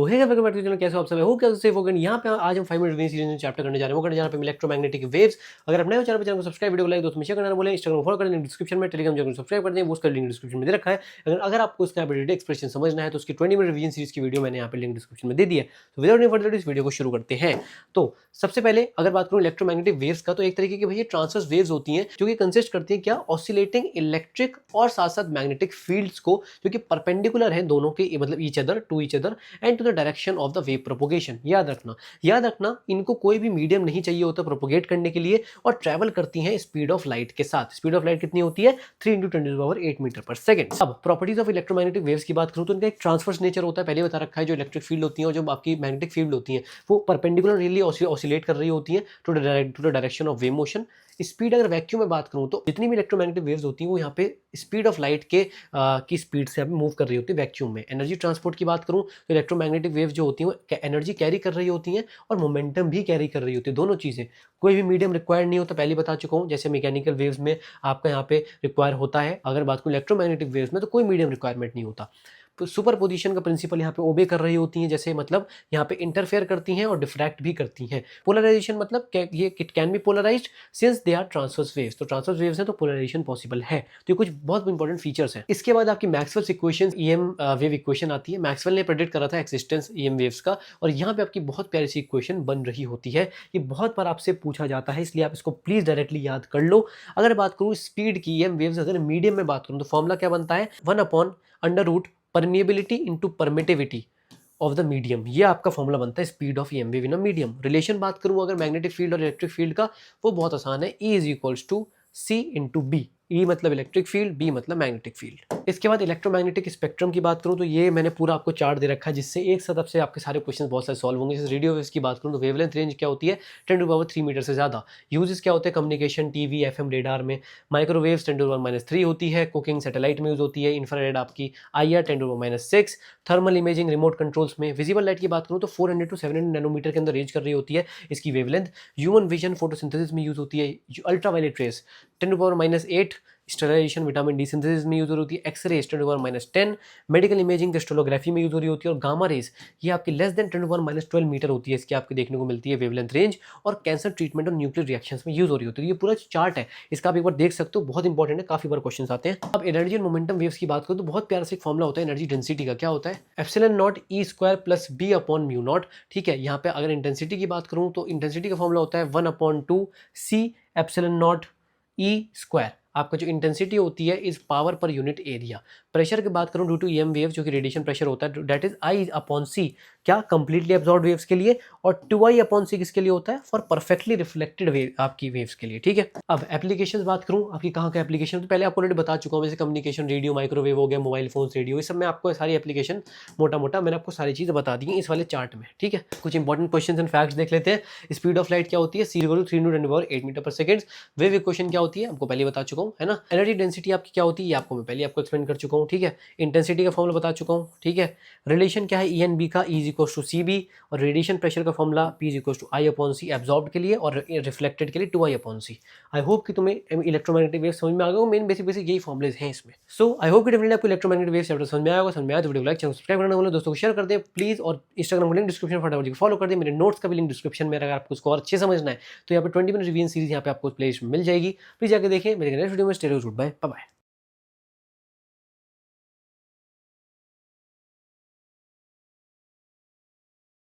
तो hey welcome back to channel, कैसे हो आप सब? हो क्या सेफ हो गए? यहाँ पे आज हम 5 मिनट रिवीजन सीरीज में चैप्टर करने जा रहे हैं, वो करने जा रहे हैं इलेक्ट्रोमैग्नेटिक वेव्स। अगर आप नए हो चैनल को सब्सक्राइब, वीडियो को लाइक, दोस्तों में शेयर करना बोले, इंस्टाग्राम फॉलो कर दें, डिस्क्रिप्शन में टेलीग्राम चैनल सब्सक्राइब कर दें, वो उसका लिंक डिस्क्रिप्शन में दे रखा है। अगर आपको इसका एबिलिटी एक्सप्रेशन समझना है तो उसकी 20 मिनट रिवीजन सीरीज की वीडियो मैंने यहाँ पे लिंक डिस्क्रिप्शन में दे दी है। तो विदाउट एनी फर्दर इस वीडियो को शुरू करते हैं। तो सबसे पहले अगर बात करूँ इलेक्ट्रोमैग्नेटिक वेव्स का, तो एक तरीके की भैया ट्रांसवर्स वेव्स होती हैं जो कि कंसिस्ट करती हैं क्या, ऑसिलेटिंग इलेक्ट्रिक और साथ साथ मैग्नेटिक फील्ड्स को, जो कि परपेंडिकुलर है दोनों के, मतलब each other and to the direction of the wave propagation. याद रखना इनको कोई भी मीडियम नहीं चाहिए होता प्रोपोगेट करने के लिए, और ट्रैवल करती हैं स्पीड ऑफ लाइट के साथ। स्पीड ऑफ लाइट कितनी होती है? 3 × 10⁸ मीटर पर सेकंड। अब प्रॉपर्टीज ऑफ इलेक्ट्रोमैग्नेटिक वेव्स की बात करूं तो इनका एक ट्रांसवर्स नेचर होता है, पहले बता रखा है। जो इलेक्ट्रिक फील्ड होती है और जो आपकी मैग्नेटिक फील्ड होती है वो परपेंडिकुलरली ऑसिलेट कर रही होती है to the direction of wave motion. Speed अगर वैक्यूम में बात करूं तो जितनी भी इलेक्ट्रोमैग्नेटिक वेव्स होती हैं वो यहाँ पे स्पीड ऑफ लाइट के की स्पीड से मूव कर रही होती है वैक्यूम में। एनर्जी ट्रांसपोर्ट की बात करूं तो इलेक्ट्रोमैग्नेटिक वेव्स जो होती हैं वो एनर्जी कैरी कर रही होती हैं और मोमेंटम भी कैरी कर रही होती है, दोनों चीज़ें। कोई भी मीडियम रिक्वायर्ड नहीं होता, पहले बता चुका हूँ। जैसे मैकेनिकल वेव्स में आपका यहाँ पे रिक्वायर होता है, अगर बात करूँ इलेक्ट्रोमैग्नेटिक वेव्स में तो कोई मीडियम रिक्वायरमेंट नहीं होता। तो सुपर पोजिशन का प्रिंसिपल यहाँ पे ओबे कर रही होती हैं, जैसे मतलब यहाँ पे इंटरफेयर करती हैं और डिफ्रैक्ट भी करती हैं। पोलराइजेशन मतलब ये it can be polarized since they are transverse waves. तो ट्रांसवर्स वेव्स हैं तो पोलराइजेशन पॉसिबल है। तो ये कुछ बहुत इंपॉर्टेंट फीचर्स हैं। इसके बाद आपकी Maxwell's equation, EM wave equation आती है। मैक्सवेल ने प्रेडिक्ट करा था एक्सिस्टेंस ईएम वेव्स का, और यहाँ पे आपकी बहुत प्यारी सी इक्वेशन बन रही होती है। ये बहुत बार आपसे पूछा जाता है, इसलिए आप इसको प्लीज डायरेक्टली याद कर लो। अगर बात करूँ स्पीड की, ईएम वेव्स अगर मीडियम में बात करूँ तो फॉर्मूला क्या बनता है? 1/√, permeability into permittivity of the medium. ये आपका फॉर्मूला बनता है speed of EM wave in a medium. Relation बात करूं अगर मैग्नेटिक फील्ड और इलेक्ट्रिक फील्ड का, वो बहुत आसान है। E = C × B। E मतलब इलेक्ट्रिक फील्ड, B मतलब मैग्नेटिक फील्ड। इसके बाद इलेक्ट्रोमैग्नेटिक स्पेक्ट्रम की बात करूं तो ये मैंने पूरा आपको चार्ट दे रखा है, जिससे एक साथ आपसे आपके सारे क्वेश्चन बहुत सारे सॉल्व होंगे। जैसे रेडियो वेव्स की बात करूं तो वेवलेंथ रेंज क्या होती है? 10⁻³ मीटर से ज़्यादा। यूजेस क्या होते हैं? कम्युनिकेशन, टीवी, FM, रेडार में। माइक्रोवेव्स 10⁻³ होती है। कुकिंग, सैटेलाइट में यूज होती है। इंफ्रारेड आपकी IR 10⁻⁶। Thermal imaging, remote controls में। विजिबल लाइट की बात करूं तो 400 to 700 नैनोमीटर के अंदर रेंज कर रही होती है इसकी वेवलेंथ। ह्यूमन विजन, फोटोसिंथेसिस में यूज होती है। Ultraviolet rays 10⁻⁸, sterilization, vitamin D synthesis में यूज हो रही होती है। एक्सरे 10⁻⁻10, मेडिकल इमेजिंग, क्रिस्टलोग्राफी में यूज हो रही होती है। और गामा रेज ये आपकी लेस देन 10⁻12 मीटर होती है, इसकी आपको देखने को मिलती है वेवलेंथ रेंज, और कैंसर ट्रीटमेंट और न्यूक्लियर रिएक्शंस में यूज हो रही होती है। ये पूरा चार्ट है, इसका आप एक बार देख सकते हो, बहुत इंपॉर्टेंट है, काफी बार क्वेश्चन आते हैं। अब एनर्जी एंड मोमेंटम वेव्स की बात करूं तो बहुत प्यारा सा एक फॉर्मूला होता है एनर्जी डेंसिटी का। क्या होता है? ε0 E² + B/μ0। ठीक है, यहाँ पे अगर इंटेंसिटी की बात करूं तो इंटेंसिटी का फॉर्मूला होता है 1/2 C ε0 E²। आपका जो इंटेंसिटी होती है is power per unit area. Pressure की बात करूं ड्यू टू ईएम वेव, जो कि रेडिएशन प्रेशर होता है, दैट इज I/C। क्या? कंप्लीटली एब्जॉर्ब वेव्स के लिए। और 2I/C किसके लिए होता है? फॉर परफेक्टली रिफ्लेक्टेड वेव, आपकी वेव्स के लिए। ठीक है, अब एप्लीकेशंस बात करूं आपकी कहां का एप्लीकेशन, तो पहले आपको ऑलरेडी बता चुका हूं, जैसे कम्युनिकेशन, रेडियो, माइक्रोवेव हो गया, मोबाइल फोन, रेडियो, इस सब में आपको सारी एप्लीकेशन मोटा मोटा मैंने आपको सारी चीजें बता दी हैं इस वाले चार्ट में। ठीक है, कुछ इंपॉर्टेंट क्वेश्चन एंड फैक्ट्स देख लेते हैं। स्पीड ऑफ लाइट क्या होती है? C = 3 × 10⁸ मीटर पर सेकंड। वेव इक्वेशन क्या होती है? आपको पहले बता चुका हूं, है ना। एनर्जी डेंसिटी आपकी क्या होती है? आपको मैं पहले आपको एक्सप्लेन कर चुका हूं। ठीक है, इंटेंसिटी का फॉर्मूला बता चुका हूं। ठीक है, रिलेशन क्या है E and B का? E = CB। और रेडिएशन प्रेशर का फॉर्मूला P = I/C एब्जॉर्ब के लिए, और रिफ्लेक्टेड के लिए 2I/C। आई होप कि तुम्हें इलेक्ट्रोमैग्नेटिक वेव समझ में आ गया। मेन बेसिक यही फॉर्मुलेज हैं इसमें। सो आई होप कि डेफिनेटली आपको इलेक्ट्रोमैग्नेटिक वेव चैप्टर समझ में आया होगा। समझ में आया तो वीडियो लाइक, चैनल सब्सक्राइब करना बोलो, दोस्तों को शेयर कर दे प्लीज, और इंस्टाग्राम को लिंक डिस्क्रिप्शन फटाफट फॉलो कर दे। मेरे नोट्स का भी लिंक डिस्क्रिप्शन में, अगर आपको उसको और अच्छे समझना है तो यहाँ पे 20 मिनट रिवीजन सीरीज यहाँ पे आपको प्ले लिस्ट में मिल जाएगी। प्लीज जाके देखें। मेरे नेक्स्ट वीडियो में स्टे ट्यून्ड। Bye bye.